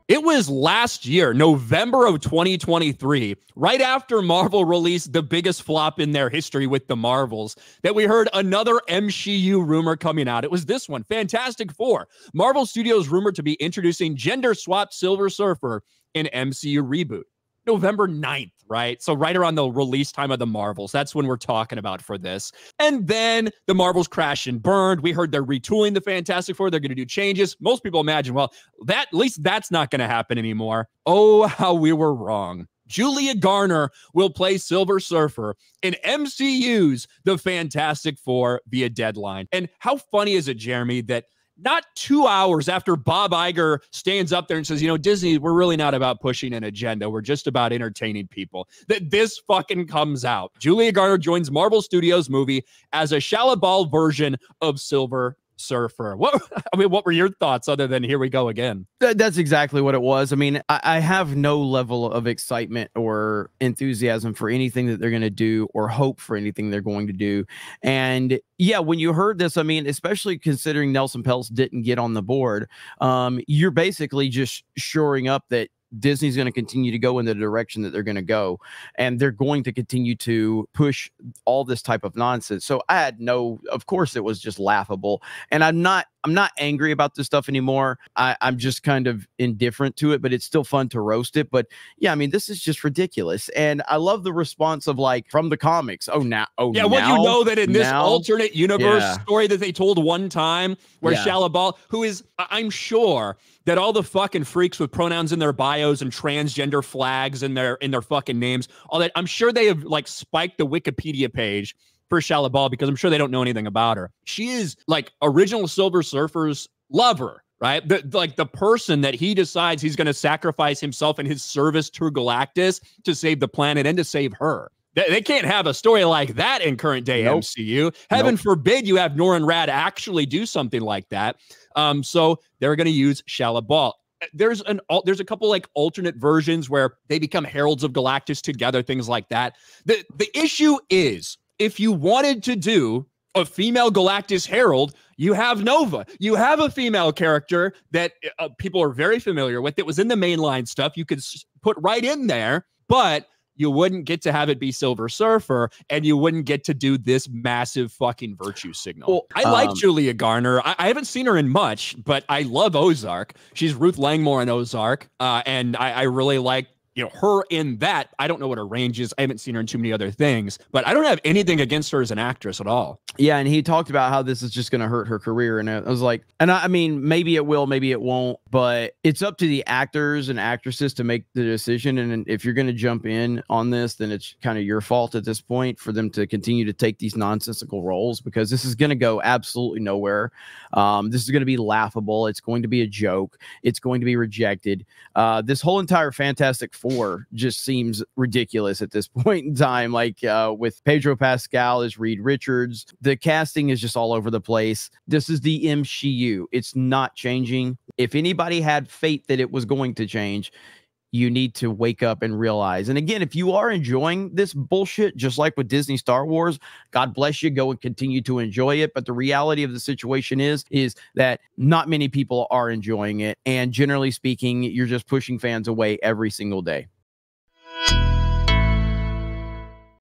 It was last year, November of 2023, right after Marvel released the biggest flop in their history with the Marvels, that we heard another MCU rumor coming out. It was this one, Fantastic Four. Marvel Studios rumored to be introducing gender-swapped Silver Surfer in MCU reboot. November 9th, right? So right around the release time of the Marvels. That's when we're talking about for this. And then the Marvels crashed and burned. We heard they're retooling the Fantastic Four. They're going to do changes. Most people imagine, well, at least that's not going to happen anymore. Oh, how we were wrong. Julia Garner will play Silver Surfer in MCU's The Fantastic Four via Deadline. And how funny is it, Jeremy, that not 2 hours after Bob Iger stands up there and says, Disney, we're really not about pushing an agenda. We're just about entertaining people, that this fucking comes out. Julia Garner joins Marvel Studios movie as a Shallabal version of Silver Surfer. What were your thoughts other than here we go again? That's exactly what it was. I mean, I have no level of excitement or enthusiasm for anything that they're going to do or hope for anything they're going to do. And yeah, when you heard this, I mean, especially considering Nelson Peltz didn't get on the board, you're basically just shoring up that Disney's going to continue to go in the direction that they're going to go, and they're going to continue to push all this type of nonsense. So of course it was just laughable, and I'm not angry about this stuff anymore. I'm just kind of indifferent to it, but it's still fun to roast it. But yeah, I mean, this is just ridiculous. And I love the response of from the comics. That in this alternate universe story that they told one time where Shallabal, who is, I'm sure that all the fucking freaks with pronouns in their bios and transgender flags in their fucking names, all that, I'm sure they have spiked the Wikipedia page for Shallabal because I'm sure they don't know anything about her. She is original Silver Surfer's lover, right? The person that he decides he's going to sacrifice himself in his service to Galactus to save the planet and to save her. They can't have a story like that in current day MCU. Heaven forbid you have Norrin Rad actually do something like that. So they're going to use Shallabal. There's a couple alternate versions where they become heralds of Galactus together, things like that. The issue is, if you wanted to do a female Galactus herald, you have Nova. You have a female character that people are very familiar with. It was in the mainline stuff. You could put right in there, but you wouldn't get to have it be Silver Surfer, and you wouldn't get to do this massive fucking virtue signal. Well, I like Julia Garner. I haven't seen her in much, but I love Ozark. She's Ruth Langmore in Ozark, and I really like her in that. I don't know what her range is. I haven't seen her in too many other things, but I don't have anything against her as an actress at all. Yeah, and he talked about how this is just going to hurt her career, and I was like, I mean, maybe it will, maybe it won't, but it's up to the actors and actresses to make the decision, and if you're going to jump in on this, then it's kind of your fault at this point for them to continue to take these nonsensical roles, because this is going to go absolutely nowhere. This is going to be laughable. It's going to be a joke. It's going to be rejected. This whole entire Fantastic Four just seems ridiculous at this point in time. With Pedro Pascal as Reed Richards, the casting is just all over the place. This is the MCU. It's not changing. If anybody had faith that it was going to change, you need to wake up and realize. And again, if you are enjoying this bullshit, just like with Disney Star Wars, God bless you, go and continue to enjoy it. But the reality of the situation is that not many people are enjoying it. And generally speaking, you're just pushing fans away every single day.